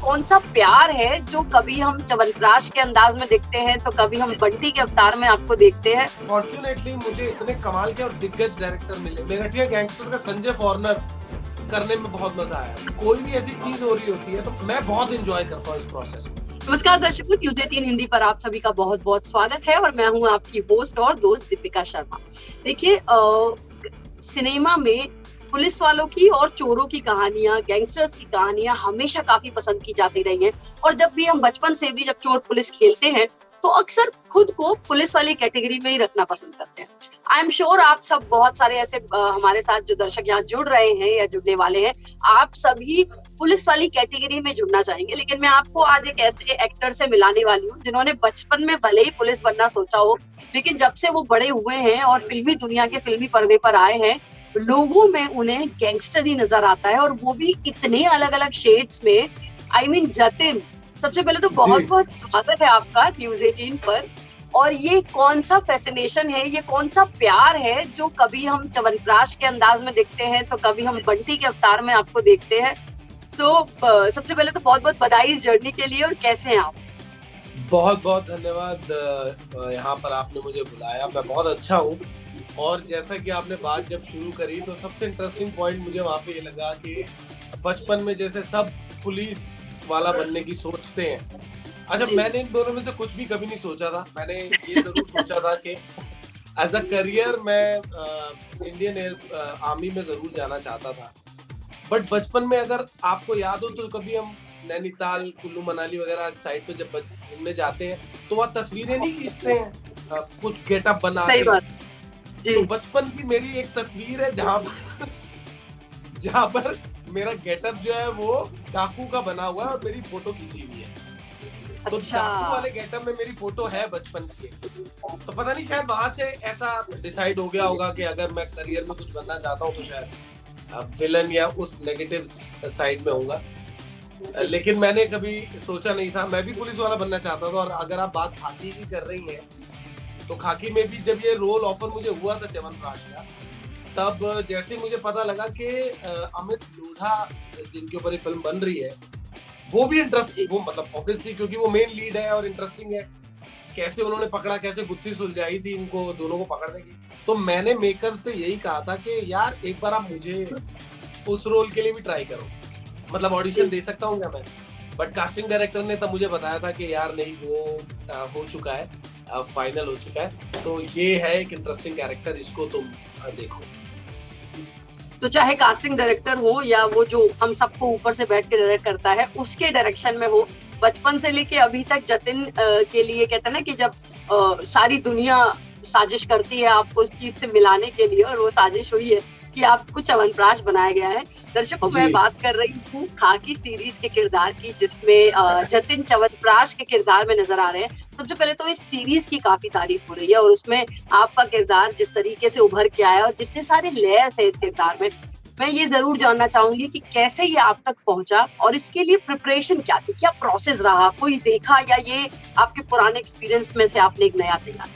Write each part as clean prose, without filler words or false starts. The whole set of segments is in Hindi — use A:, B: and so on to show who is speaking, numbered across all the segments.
A: कौन सा प्यार है जो कभी हम च्यवनप्राश के अंदाज में देखते हैं तो कभी हम बंटी के अवतार में आपको देखते हैं।
B: फॉर्चुनेटली मुझे इतने कमाल के और दिग्गज डायरेक्टर मिले। मेरठिया गैंगस्टर का संजय फॉरनर करने में बहुत मजा आया। कोई भी ऐसी चीज हो रही होती है तो मैं बहुत एंजॉय करता हूँ इस प्रोसेस में।
A: नमस्कार दर्शकों, ट्यूजडे 3 हिंदी पर आप सभी का बहुत बहुत स्वागत है और मैं हूं आपकी होस्ट और दोस्त दीपिका शर्मा। देखिए, सिनेमा में पुलिस वालों की और चोरों की कहानियां, गैंगस्टर्स की कहानियां हमेशा काफी पसंद की जाती रही हैं। और जब भी हम बचपन से भी जब चोर पुलिस खेलते हैं तो अक्सर खुद को पुलिस वाली कैटेगरी में ही रखना पसंद करते हैं। आई एम श्योर आप सब बहुत सारे ऐसे हमारे साथ जो दर्शक यहाँ जुड़ रहे हैं या जुड़ने वाले हैं, आप सभी पुलिस वाली कैटेगरी में जुड़ना चाहेंगे। लेकिन मैं आपको आज एक ऐसे एक्टर से मिलाने वाली हूँ जिन्होंने बचपन में भले ही पुलिस बनना सोचा हो, लेकिन जब से वो बड़े हुए हैं और फिल्मी दुनिया के फिल्मी पर्दे पर आए हैं, लोगों में उन्हें गैंगस्टर ही नजर आता है और वो भी इतने अलग अलग शेड्स में। आई मीन जतिन, सबसे पहले तो बहुत बहुत स्वागत है आपका न्यूज 18 पर। और ये कौन सा फैसिनेशन है, ये कौन सा प्यार है जो कभी हम च्यवनप्राश के अंदाज में देखते हैं तो कभी हम बंटी के अवतार में आपको देखते हैं। सबसे पहले तो बहुत बहुत बधाई इस जर्नी के लिए। और कैसे हैं आप?
B: बहुत बहुत धन्यवाद, यहाँ पर आपने मुझे बुलाया। मैं बहुत अच्छा हूँ। और जैसा कि आपने बात जब शुरू करी तो सबसे इंटरेस्टिंग पॉइंट मुझे वहाँ पे ये लगा कि बचपन में जैसे सब पुलिस वाला बनने की सोचते हैं। अच्छा, मैंने इन दोनों में से कुछ भी कभी नहीं सोचा था। मैंने ये जरूर सोचा था कि एज अ करियर मैं इंडियन आर्मी में जरूर जाना चाहता था। बट बचपन में अगर आपको याद हो तो कभी हम नैनीताल, कुल्लू मनाली वगैरह साइड पे जब घूमने जाते हैं तो वहाँ तस्वीरें नहीं खींचते हैं, कुछ गेटअप बना के। तो बचपन की मेरी एक तस्वीर है जहाँ पर मेरा गेटअप जो है वो डाकू का बना हुआ है और मेरी फोटो खींची हुई है। तो डाकू वाले गेटअप में मेरी फोटो है बचपन की। तो पता नहीं, शायद वहां से ऐसा डिसाइड हो गया होगा कि अगर मैं करियर में कुछ बनना चाहता हूँ तो शायद विलन या उस नेगेटिव साइड में होऊंगा। लेकिन मैंने कभी सोचा नहीं था। मैं भी पुलिस वाला बनना चाहता था। और अगर आप बात खाकी की कर रही हैं तो खाकी में भी जब ये रोल ऑफर मुझे हुआ था च्यवनप्राश का, तब जैसे मुझे पता लगा कि अमित लोढ़ा जिनके ऊपर ये फिल्म बन रही है वो भी इंटरेस्टिंग, वो मतलब ऑब्वियसली क्योंकि वो मेन लीड है और इंटरेस्टिंग है। कैसे उन्होंने पकड़ा, कैसे बुद्धि सुलझाई थी इनको दोनों को पकड़ने की। तो मैंने मेकर से यही कहा था कि यार एक बार आप मुझे उस रोल के लिए भी ट्राई करो, मतलब ऑडिशन दे सकता हूँ क्या मैं। बट कास्टिंग डायरेक्टर ने तब मुझे बताया था कि यार नहीं, वो हो चुका है, फाइनल हो चुका है। तो ये है एक इंटरेस्टिंग कैरेक्टर, इसको तुम देखो।
A: तो चाहे कास्टिंग डायरेक्टर हो या वो जो हम सबको ऊपर से बैठ के डायरेक्ट करता है उसके डायरेक्शन में हो, बचपन से लेके अभी तक जतिन के लिए कहते हैं ना कि जब सारी दुनिया साजिश करती है आपको उस चीज से मिलाने के लिए, और वो साजिश हुई है कि आपको च्यवनप्राश बनाया गया है। दर्शकों, मैं बात कर रही हूँ खाकी सीरीज के किरदार की, जिसमें जतिन च्यवनप्राश के किरदार में नजर आ रहे हैं। सबसे पहले तो इस सीरीज की काफी तारीफ हो रही है और उसमें आपका किरदार जिस तरीके से उभर के आया और जितने सारे लेयर्स है इस किरदार में, मैं ये जरूर जानना चाहूंगी कि कैसे ये आप तक पहुंचा और इसके लिए प्रिपरेशन क्या थी, क्या प्रोसेस रहा, कोई देखा या ये आपके पुराने एक्सपीरियंस में से आपने एक नया देखा?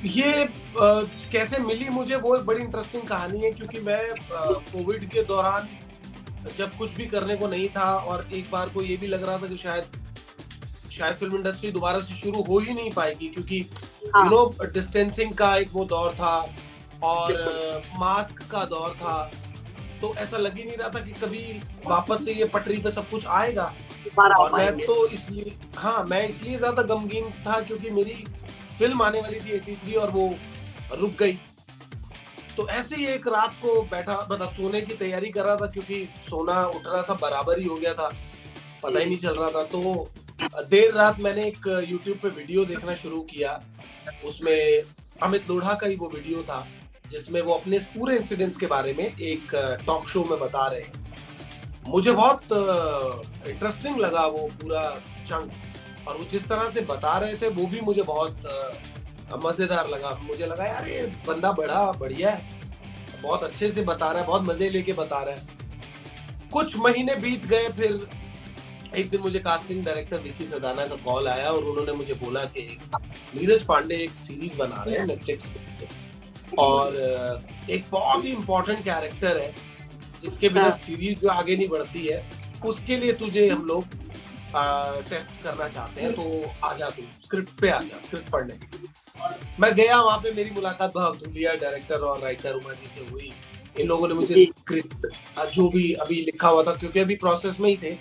B: ये कैसे मिली मुझे, वो एक बड़ी इंटरेस्टिंग कहानी है। क्योंकि मैं कोविड के दौरान जब कुछ भी करने को नहीं था और एक बार को ये भी लग रहा था कि शायद फिल्म इंडस्ट्री दोबारा से शुरू हो ही नहीं पाएगी, क्योंकि यू नो डिस्टेंसिंग का एक वो दौर था और मास्क का दौर था। तो ऐसा लग ही नहीं रहा था कि कभी वापस से ये पटरी पे सब कुछ आएगा। और मैं इसलिए ज्यादा गमगीन था क्योंकि मेरी फिल्म आने वाली थी 83 और वो रुक गई। तो ऐसे ही एक रात को बैठा, मतलब सोने की तैयारी कर रहा था, क्योंकि सोना उठना सब बराबर ही हो गया था, पता ही नहीं चल रहा था। तो देर रात मैंने एक YouTube पे वीडियो देखना शुरू किया। उसमें अमित लोढ़ा का ही वो वीडियो था जिसमें वो अपने पूरे इंसिडेंट्स के बारे में एक टॉक शो में बता रहे हैं। मुझे बहुत इंटरेस्टिंग लगा वो पूरा चंक, और वो जिस तरह से बता रहे थे वो भी मुझे बहुत मजेदार लगा। मुझे लगा यार ये बंदा बड़ा बढ़िया है, बहुत अच्छे से बता रहा है, बहुत मजे लेके बता रहा है। कुछ महीने बीत गए, फिर एक दिन मुझे कास्टिंग डायरेक्टर विकी सदाना का कॉल आया और उन्होंने मुझे बोला कि नीरज पांडे एक सीरीज बना रहे हैं नेटफ्लिक्स पे और एक बहुत ही इम्पोर्टेंट कैरेक्टर है जिसके बिना सीरीज जो आगे नहीं बढ़ती है, उसके लिए तुझे हम लोग टेस्ट करना चाहते हैं, तो आजा, तू स्क्रिप्ट पे आजा, स्क्रिप्ट पढ़ने। मैं गया वहाँ पे, मेरी मुलाकात भाव धुलिया डायरेक्टर और राइटर उमा जी से हुई। इन लोगों ने मुझे स्क्रिप्ट जो भी अभी लिखा हुआ था, क्योंकि अभी प्रोसेस में ही थे,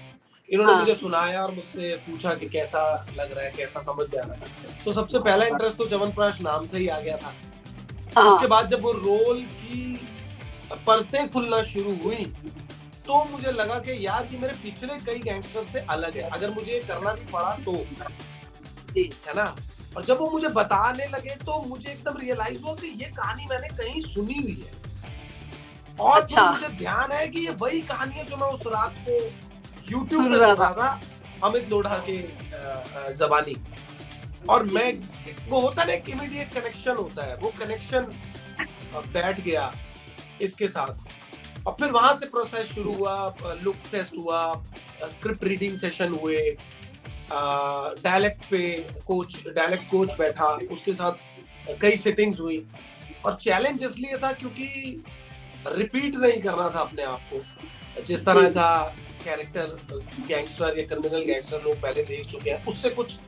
B: इन्होंने मुझे सुनाया और मुझसे पूछा कि कैसा लग रहा है, कैसा समझ में आ रहा है। तो सबसे पहला इंटरेस्ट तो च्यवनप्राश नाम से ही आ गया था। उसके बाद जब वो रोल की परतें खुलना शुरू हुई, तो मुझे लगा कि यार ये मेरे पिछले कई गैंगस्टर से अलग है, अगर मुझे करना भी पड़ा तो, है ना। और जब वो मुझे बताने लगे तो मुझे एकदम रियलाइज हुआ कि ये कहानी मैंने कहीं सुनी हुई है, और तो मुझे ध्यान है कि ये वही कहानी है जो मैं उस रात को यूट्यूब पे सुन रहा था, अमित लोढ़ा के ज़बानी। और मैं, वो होता है ना, एक इमीडिएट कनेक्शन होता है, वो कनेक्शन बैठ गया इसके साथ। और फिर वहां से प्रोसेस शुरू हुआ, लुक टेस्ट हुआ, स्क्रिप्ट रीडिंग सेशन हुए, डायलेक्ट कोच बैठा, उसके साथ कई सेटिंग्स हुई। और चैलेंज इसलिए था क्योंकि रिपीट नहीं करना था अपने आप को, जिस तरह का कैरेक्टर गैंगस्टर या क्रिमिनल गैंगस्टर लोग पहले देख चुके हैं, उससे कुछ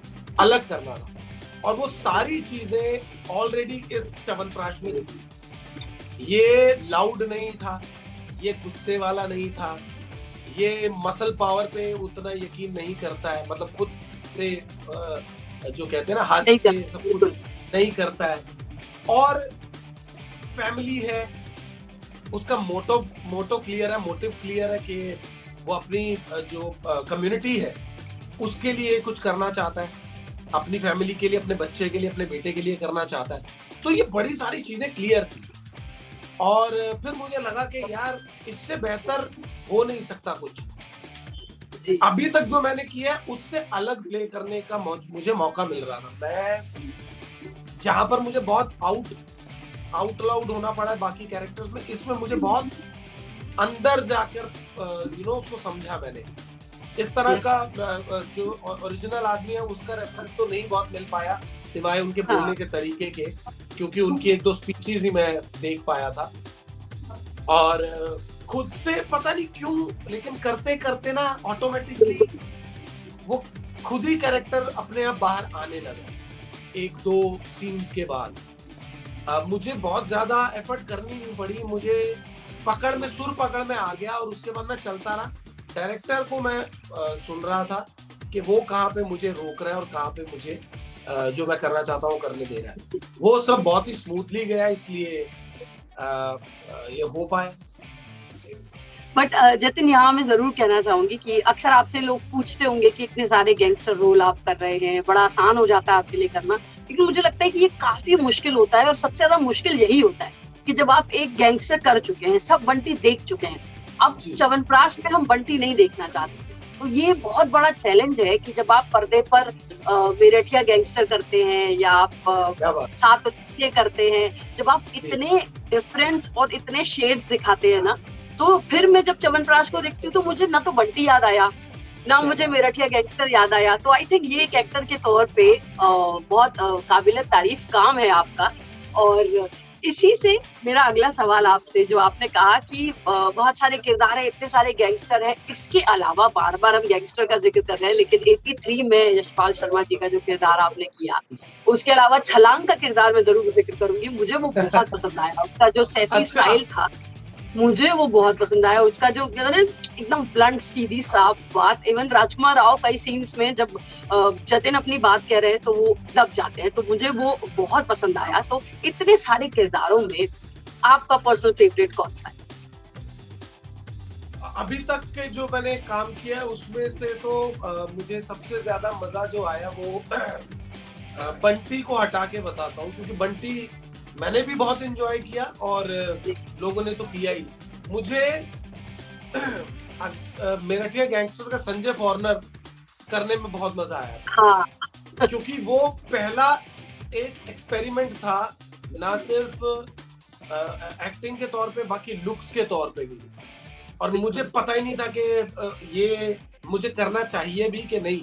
B: अलग करना था। और वो सारी चीजें ऑलरेडी इस च्यवनप्राश में थी। ये लाउड नहीं था, ये गुस्से वाला नहीं था, ये मसल पावर पे उतना यकीन नहीं करता है, मतलब खुद से जो कहते हैं ना, हाथ से सब कुछ नहीं करता है। और फैमिली है, उसका मोटो क्लियर है, मोटिव क्लियर है कि वो अपनी जो कम्युनिटी है उसके लिए कुछ करना चाहता है, अपनी फैमिली के लिए, अपने बच्चे के लिए, अपने बेटे के लिए करना चाहता है। तो ये बड़ी सारी चीजें क्लियर थी। और फिर मुझे लगा कि यार इससे बेहतर हो नहीं सकता कुछ। अभी तक जो मैंने किया है उससे अलग प्ले करने का मुझे मौका मिल रहा था। मैं जहां पर मुझे बहुत आउट लाउड होना पड़ा है बाकी कैरेक्टर्स में, इसमें मुझे बहुत अंदर जाकर उसको समझा मैंने। इस तरह का जो ओरिजिनल आदमी है उसका रेफरेंस तो नहीं बहुत मिल पाया, सिवाय उनके बोलने के तरीके के, क्योंकि उनकी एक दो स्पीचेस ही मैं देख पाया था। और खुद से पता नहीं क्यों, लेकिन करते करते ना ऑटोमेटिकली वो खुद ही कैरेक्टर अपने आप बाहर आने लगा एक दो सीन्स के बाद। मुझे बहुत ज्यादा एफर्ट करनी नहीं पड़ी, मुझे सुर पकड़ में आ गया, और उसके बाद मैं चलता रहा। डायरेक्टर को मैं सुन रहा था कि वो कहाँ पे मुझे रोक रहा है और कहाँ पे मुझे जो मैं करना चाहता हूँ करने दे रहा है। वो सब बहुत ही स्मूथली गया, इसलिए ये हो पाया।
A: बट जतिन, यहाँ मैं जरूर कहना चाहूंगी कि अक्सर आपसे लोग पूछते होंगे कि इतने सारे गैंगस्टर रोल आप कर रहे हैं, बड़ा आसान हो जाता है आपके लिए करना, लेकिन मुझे लगता है कि ये काफी मुश्किल होता है। और सबसे ज्यादा मुश्किल यही होता है कि जब आप एक गैंगस्टर कर चुके हैं, सब बंटी देख चुके हैं, अब च्यवनप्राश में हम बंटी नहीं देखना चाहते। तो ये बहुत बड़ा चैलेंज है कि जब आप पर्दे पर मेरठिया गैंगस्टर करते हैं या आप सात करते हैं, जब आप इतने डिफरेंस और इतने शेड्स दिखाते हैं ना, तो फिर मैं जब च्यवनप्राश को देखती हूँ तो मुझे ना तो बंटी याद आया, ना मुझे मेरठिया गैंगस्टर याद आया। तो आई थिंक ये एक एक्टर के तौर पे बहुत काबिल तारीफ काम है आपका। और इसी से मेरा अगला सवाल आपसे, जो आपने कहा कि बहुत सारे किरदार हैं, इतने सारे गैंगस्टर हैं, इसके अलावा बार बार हम गैंगस्टर का जिक्र कर रहे हैं, लेकिन 83 में यशपाल शर्मा जी का जो किरदार आपने किया, उसके अलावा छलांग का किरदार मैं जरूर जिक्र करूंगी। मुझे वो बहुत पसंद आया, उसका जो सेक्सी स्टाइल था मुझे वो बहुत पसंद आया। उसका जो एकदम ब्लंट सीधी साफ बात, इवन राजकुमार राव कई सीन्स में जब जतिन अपनी बात कह रहे हैं तो वो दब जाते हैं, तो मुझे वो बहुत पसंद आया। तो इतने सारे किरदारों में आपका पर्सनल फेवरेट कौन सा है?
B: अभी तक के जो मैंने काम किया है उसमें से तो मुझे सबसे ज्यादा मजा जो आया वो बंटी को हटा के बताता हूँ, क्योंकि बंटी मैंने भी बहुत एंजॉय किया और लोगों ने तो किया ही। मुझे मेरठिया गैंगस्टर का संजय फॉरनर करने में बहुत मजा आया था, क्योंकि वो पहला एक एक्सपेरिमेंट था, ना सिर्फ एक्टिंग के तौर पे बाकी लुक्स के तौर पे भी। और मुझे पता ही नहीं था कि ये मुझे करना चाहिए भी कि नहीं,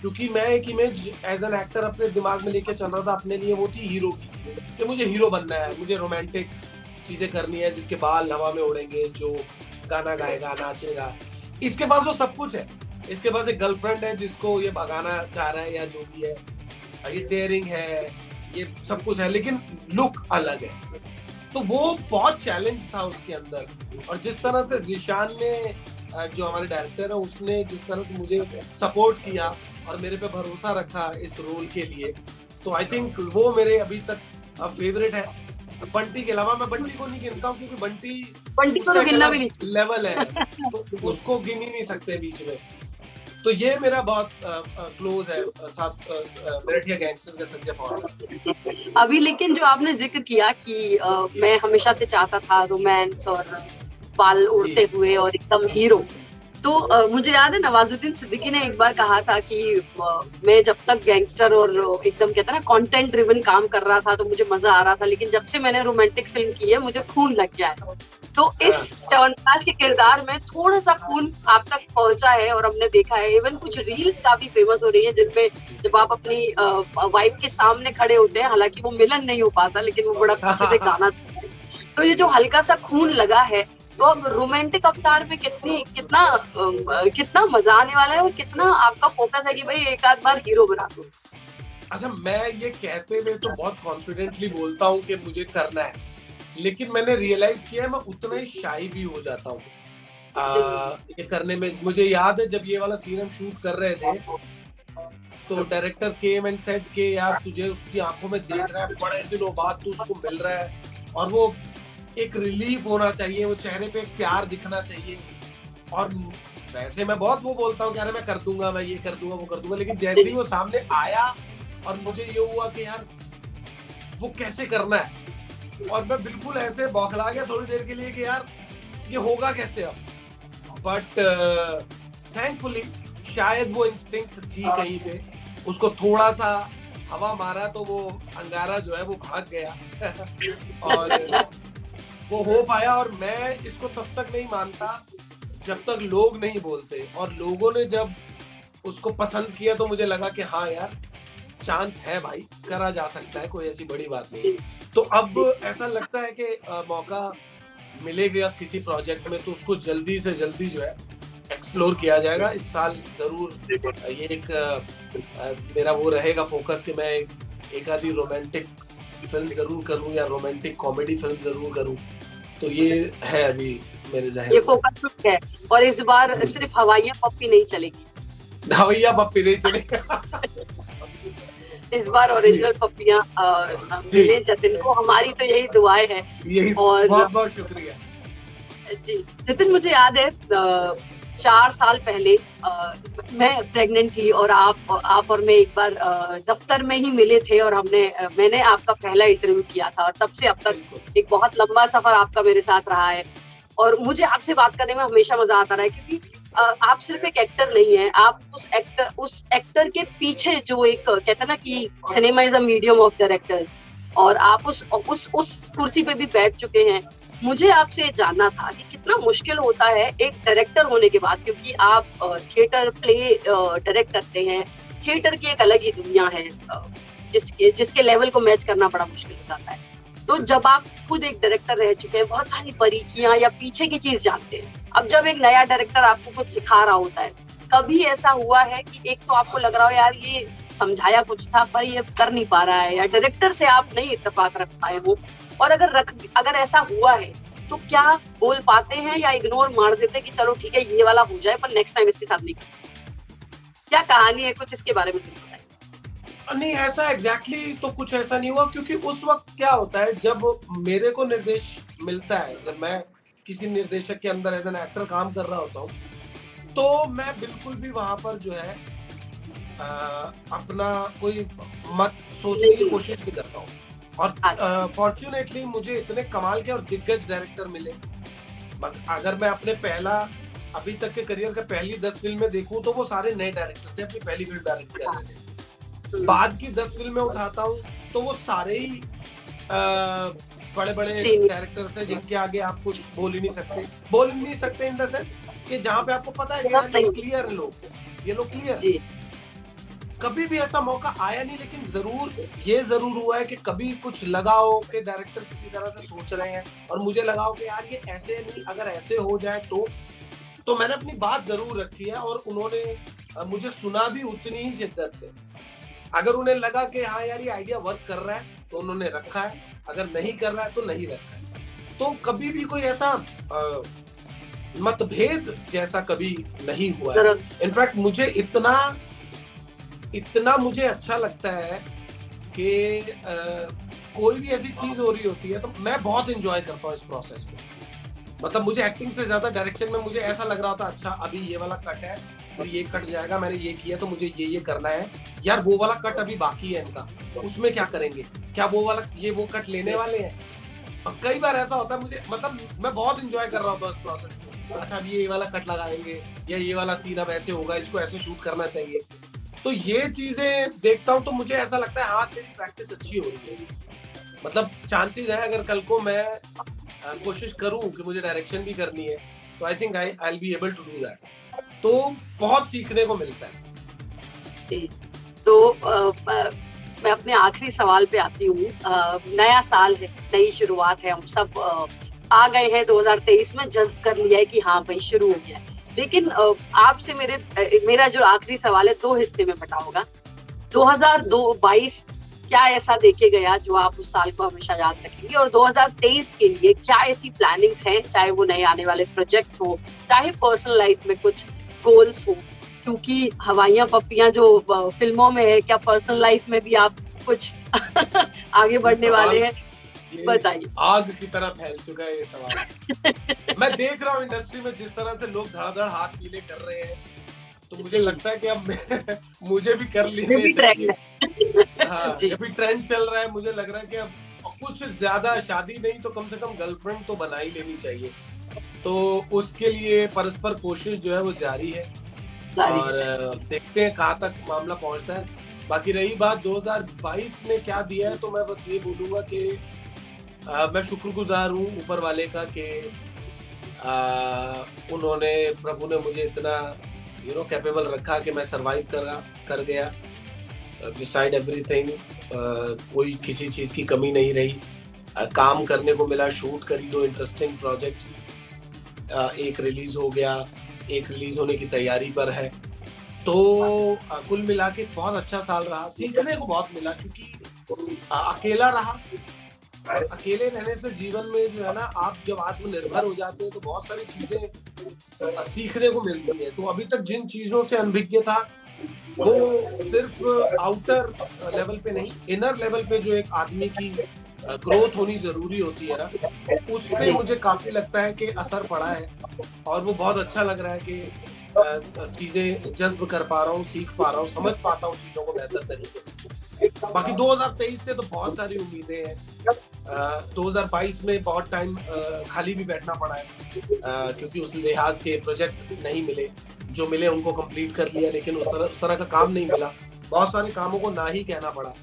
B: क्योंकि मैं एक इमेज एज एन एक्टर अपने दिमाग में लेके चल रहा था अपने लिए, वो थी हीरो की, कि मुझे हीरो बनना है, मुझे रोमांटिक चीजें करनी है, जिसके बाल हवा में उड़ेंगे, जो गाना गाएगा, नाचेगा। इसके पास वो सब कुछ है, इसके पास एक गर्लफ्रेंड है जिसको ये भगाना चाह रहा है या जो भी है, ये डेयरिंग है, ये सब कुछ है, लेकिन लुक अलग है। तो वो बहुत चैलेंज था उसके अंदर, और जिस तरह से ज़ीशान ने जो हमारे डायरेक्टर है उसने जिस तरह से मुझे सपोर्ट किया और मेरे पे भरोसा रखा इस रोल के लिए, तो आई थिंक वो मेरे अभी तक फेवरेट है। बंटी के अलावा मैं बंटी को नहीं गिनता हूँ, क्योंकि बंटी
A: को तो गिनना भी नहीं
B: लेवल है, तो उसको गिन ही नहीं सकते बीच में। तो ये मेरा बहुत क्लोज है साथ मराठिया गैंगस्टर का संजय फॉर्ड।
A: अभी लेकिन जो आपने जिक्र किया कि मैं हमेशा से चाहता था रोमांस और बाल उड़ते हुए और एकदम हीरो, तो मुझे याद है नवाजुद्दीन सिद्दीकी ने एक बार कहा था कि मैं जब तक गैंगस्टर और एकदम कहते हैं ना कंटेंट ड्रिवन काम कर रहा था तो मुझे मजा आ रहा था, लेकिन जब से मैंने रोमांटिक फिल्म की है मुझे खून लग गया है। तो इस च्यवनप्राश के किरदार में थोड़ा सा खून आप तक पहुंचा है, और हमने देखा है इवन कुछ रील्स काफी फेमस हो रही है जिनमें जब आप अपनी वाइफ के सामने खड़े होते हैं, हालांकि वो मिलन नहीं हो पाता लेकिन वो बड़ा पीछे से गाना, तो ये जो हल्का सा खून लगा है, तो अब रोमांटिक अवतार में कितना मजा आने वाला है और कितना आपका फोकस है कि भाई एक आध बार हीरो बना दो।
B: अच्छा, मैं ये कहते हुए तो बहुत कॉन्फिडेंटली बोलता हूँ कि मुझे करना है, लेकिन मैंने रियलाइज किया है मैं उतना ही शाई भी हो जाता हूँ ये करने में। मुझे याद है जब ये वाला सीन हम शूट कर रहे थे, तो डायरेक्टर केम एंड सेड के यार तुझे उसकी आंखों में देख रहा है, बड़े दिनों बाद तू उसको मिल रहा है, और वो एक रिलीफ होना चाहिए, वो चेहरे पे एक प्यार दिखना चाहिए। और वैसे मैं बहुत वो बोलता हूँ कि अरे मैं कर दूंगा, मैं ये कर दूंगा, वो कर दूंगा, लेकिन जैसे ही वो सामने आया और मुझे ये हुआ कि यार वो कैसे करना है, और मैं बिल्कुल ऐसे बौखला गया थोड़ी देर के लिए कि यार ये होगा कैसे अब। बट थैंकफुली शायद वो इंस्टिंक्ट थी कहीं पे, उसको थोड़ा सा हवा मारा तो वो अंगारा जो है वो भाग गया और वो हो पाया। और मैं इसको तब तक नहीं मानता जब तक लोग नहीं बोलते, और लोगों ने जब उसको पसंद किया तो मुझे लगा कि हाँ यार चांस है भाई, करा जा सकता है, कोई ऐसी बड़ी बात नहीं। तो अब ऐसा लगता है कि मौका मिलेगा किसी प्रोजेक्ट में तो उसको जल्दी से जल्दी जो है एक्सप्लोर किया जाएगा। इस साल जरूर ये एक मेरा वो रहेगा फोकस कि मैं एक आधी रोमांटिक फिल्म जरूर करूं या रोमांटिक कॉमेडी फिल्म जरूर करूं, तो ये है अभी मेरे ज़हन में।
A: ये फोकस है, और इस बार सिर्फ हवाइयां पप्पी नहीं चलेगी,
B: हवैया पप्पी नहीं चलेगा
A: इस बार ओरिजिनल पप्पियां मिले जतिन को, हमारी तो यही दुआएं हैं।
B: यही,
A: और
B: बहुत बहुत शुक्रिया
A: जी जतिन, मुझे याद है 4 साल पहले मैं प्रेग्नेंट थी और आप और मैं एक बार दफ्तर में ही मिले थे, और मैंने आपका पहला इंटरव्यू किया था, और तब से अब तक एक बहुत लंबा सफर आपका मेरे साथ रहा है, और मुझे आपसे बात करने में हमेशा मजा आता रहा है, क्योंकि आप सिर्फ एक एक्टर नहीं है, आप उस एक्टर के पीछे जो एक कहते हैं ना कि cinema is a medium of directors, और आप उस कुर्सी पे भी बैठ चुके हैं। मुझे आपसे जानना था कि कितना मुश्किल होता है एक डायरेक्टर होने के बाद, क्योंकि आप थिएटर प्ले डायरेक्ट करते हैं, थिएटर की एक अलग ही दुनिया है जिसके लेवल को मैच करना बड़ा मुश्किल हो जाता है। तो जब आप खुद एक डायरेक्टर रह चुके हैं, बहुत सारी बारीकियां या पीछे की चीज जानते हैं, अब जब एक नया डायरेक्टर आपको कुछ सिखा रहा होता है, कभी ऐसा हुआ है कि एक तो आपको लग रहा हो यार ये समझाया कुछ था पर ये कर नहीं पा रहा है, या डायरेक्टर से आप नहीं इत्तेफाक रख पाए हो, और अगर ऐसा हुआ है तो क्या बोल पाते हैं या इग्नोर मार देते हैं कि चलो ठीक है ये वाला हो जाए पर नेक्स्ट टाइम इसके साथ नहीं करते? क्या कहानी है कुछ इसके बारे में बताइए।
B: नहीं, ऐसा एग्जैक्टली तो कुछ ऐसा नहीं हुआ, क्योंकि उस वक्त क्या होता है जब मेरे को निर्देश मिलता है, जब मैं किसी निर्देशक के अंदर एज एन एक्टर काम कर रहा होता हूँ, तो मैं बिल्कुल भी वहां पर जो है अपना कोई मत सोचने की कोशिश नहीं करता हूँ। और फॉर्चुनेटली मुझे इतने कमाल के और दिग्गज डायरेक्टर मिले। अगर मैं अपने अभी तक के करियर का पहली 10 फिल्में देखूं तो वो सारे नए डायरेक्टर थे, अपनी पहली फिल्म डायरेक्ट कर रहे थे। बाद की 10 फिल्में उठाता हूँ तो वो सारे ही बड़े बड़े डायरेक्टर्स हैं जिनके आगे आप कुछ बोल ही नहीं सकते इन द सेंस कि जहाँ पे आपको पता है कि ये क्लियर लोग, ये लोग क्लियर। कभी भी ऐसा मौका आया नहीं, लेकिन ये जरूर हुआ है कि कभी कुछ लगा हो कि डायरेक्टर किसी तरह से सोच रहे हैं और मुझे लगा हो कि यार ये ऐसे नहीं, अगर ऐसे हो जाए तो मैंने अपनी बात जरूर रखी है और उन्होंने मुझे सुना भी उतनी ही शिद्दत से। अगर उन्हें लगा कि हाँ यार ये आइडिया वर्क कर रहा है तो उन्होंने रखा है, अगर नहीं कर रहा है तो नहीं रखा है। तो कभी भी कोई ऐसा मतभेद जैसा कभी नहीं हुआ है। इनफैक्ट मुझे इतना मुझे अच्छा लगता है कि कोई भी ऐसी चीज हो रही होती है तो मैं बहुत एंजॉय करता हूँ इस प्रोसेस को। मतलब मुझे एक्टिंग से ज्यादा डायरेक्शन में मुझे ऐसा लग रहा होता अच्छा अभी ये वाला कट है और ये कट जाएगा, मैंने ये किया तो मुझे ये करना है यार, वो वाला कट अभी बाकी है इनका, उसमें क्या करेंगे, क्या वो वाला वो कट लेने वाले हैं। और कई बार ऐसा होता है मुझे, मतलब मैं बहुत एंजॉय कर रहा होता हूँ इस प्रोसेस को। अच्छा अभी ये वाला कट लगाएंगे या ये वाला सीन अब ऐसे होगा, इसको ऐसे शूट करना चाहिए। तो ये चीजें देखता हूँ तो मुझे ऐसा लगता है हाँ तेरी प्रैक्टिस अच्छी हो रही है। मतलब चांसेस है अगर कल को मैं कोशिश करूं कि मुझे डायरेक्शन भी करनी है तो I think I will be able to do that. तो बहुत सीखने को मिलता है।
A: तो मैं अपने आखिरी सवाल पे आती हूँ। नया साल है, नई शुरुआत है, हम सब आ गए हैं 2023 में, जल्द कर लिया है कि हाँ भाई शुरू हो गया है। लेकिन आपसे मेरा जो आखिरी सवाल है 2 हिस्से में बटा होगा। 2022 क्या ऐसा देखे गया जो आप उस साल को हमेशा याद रखेंगे, और 2023 के लिए क्या ऐसी प्लानिंग्स हैं, चाहे वो नए आने वाले प्रोजेक्ट्स हो, चाहे पर्सनल लाइफ में कुछ गोल्स हो, क्योंकि हवाइयां पप्पियां जो फिल्मों में है, क्या पर्सनल लाइफ में भी आप कुछ आगे बढ़ने वाले हैं? बताइए।
B: आग की तरह फैल चुका है ये सवाल। मैं देख रहा हूँ इंडस्ट्री में जिस तरह से लोग धड़ाधड़ हाथ पीले कर रहे हैं, तो मुझे लगता है कि अब मुझे भी कर लेने चाहिए। हाँ, ये भी ट्रेंड चल रहा है। मुझे लग रहा है कि अब कुछ ज्यादा शादी नहीं तो कम से कम गर्लफ्रेंड तो बना ही लेनी चाहिए। तो उसके लिए परस्पर कोशिश जो है वो जारी है और देखते हैं कहाँ तक मामला पहुंचता है। बाकी रही बात 2022 ने क्या दिया है, तो मैं बस ये बोलूंगा कि मैं शुक्रगुजार हूँ ऊपर वाले का कि उन्होंने, प्रभु ने मुझे इतना कैपेबल रखा कि मैं सरवाइव कर गया डिसाइड एवरीथिंग। कोई किसी चीज की कमी नहीं रही। काम करने को मिला, शूट करी 2 इंटरेस्टिंग प्रोजेक्ट्स, एक रिलीज हो गया, एक रिलीज होने की तैयारी पर है। तो कुल मिला के बहुत अच्छा साल रहा। सीखने को बहुत मिला क्योंकि अकेला रहा, और अकेले रहने से जीवन में जो है ना, आप जब आत्मनिर्भर हो जाते हैं तो बहुत सारी चीजें सीखने को मिलती है। तो अभी तक जिन चीजों से अनभिज्ञ था वो सिर्फ आउटर लेवल पे नहीं, इनर लेवल पे जो एक आदमी की ग्रोथ होनी जरूरी होती है ना, उस पे मुझे काफी लगता है कि असर पड़ा है। और वो बहुत अच्छा लग रहा है कि चीजें जज्ब कर पा रहा हूँ, सीख पा रहा हूँ, समझ पाता हूँ चीजों को बेहतर तरीके से। बाकी 2023 से तो बहुत सारी उम्मीदें हैं। 2022 में बहुत टाइम खाली भी बैठना पड़ा है क्योंकि उस लिहाज के प्रोजेक्ट नहीं मिले, जो मिले उनको कंप्लीट कर लिया, लेकिन उस तरह का काम नहीं मिला। बहुत सारे कामों को ना ही कहना पड़ा।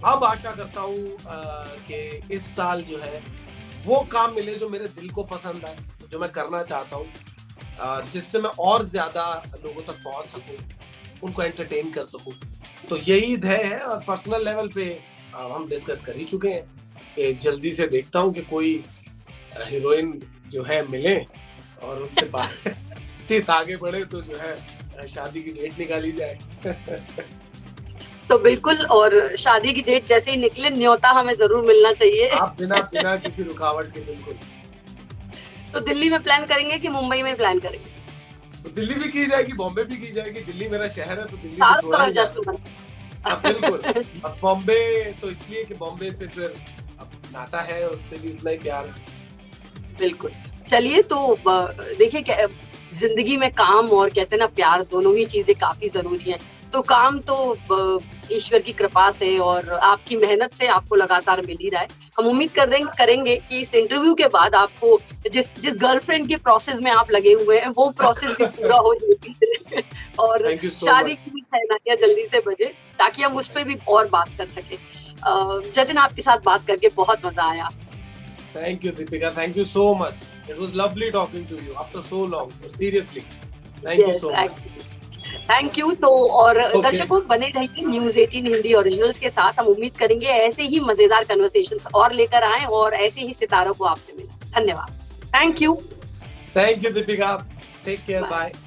B: अब आशा करता हूँ कि इस साल जो है वो काम मिले जो मेरे दिल को पसंद आए, जो मैं करना चाहता हूँ, जिससे मैं और ज्यादा लोगों तक पहुंच सकूं, उनको एंटरटेन कर सकूं। तो यही ध्येय है। और पर्सनल लेवल पे हम डिस्कस कर ही चुके हैं कि जल्दी से देखता हूं कि कोई हीरोइन जो है मिले और उनसे बातचीत आगे बढ़े, तो जो है शादी की डेट निकाली जाए।
A: तो बिल्कुल, और शादी की डेट जैसे ही निकले न्योता हमें जरूर मिलना चाहिए।
B: आप बिना किसी रुकावट के। बिल्कुल।
A: तो दिल्ली में प्लान करेंगे कि मुंबई में प्लान करेंगे?
B: तो दिल्ली भी की जाएगी, बॉम्बे भी की जाएगी। दिल्ली मेरा शहर है तो दिल्ली भी छोड़ा नहीं जा सकता। बिल्कुल। अब बॉम्बे तो इसलिए कि बॉम्बे से फिर नाता है, उससे भी उतना ही प्यार है।
A: बिल्कुल। चलिए, तो देखिए जिंदगी में काम और कहते हैं ना प्यार, दोनों ही चीजें काफी जरूरी हैं। तो काम तो ईश्वर की कृपा से और आपकी मेहनत से आपको लगातार मिल ही रहा है। हम उम्मीद करेंगे कि इस इंटरव्यू के बाद आपको जिस गर्लफ्रेंड के प्रोसेस में आप लगे हुए हैं वो प्रोसेस भी पूरा हो जाए और शादी की तैयारियां जल्दी से बजे, ताकि हम उस पर भी और बात कर सके। जतिन, आपके साथ बात करके बहुत मजा आया।
B: Thank you, Deepika. Thank you so much. It was lovely talking to you after so long. Seriously. Thank you so much.
A: Thank you. तो और दर्शकों बने रहिए न्यूज़ 18 हिंदी ओरिजिनल्स के साथ। हम उम्मीद करेंगे ऐसे ही मजेदार कन्वर्सेशंस और लेकर आएं और ऐसे ही सितारों को आपसे मिलें। धन्यवाद। Thank you.
B: Thank you Deepika. Take care,
A: bye.
B: Bye.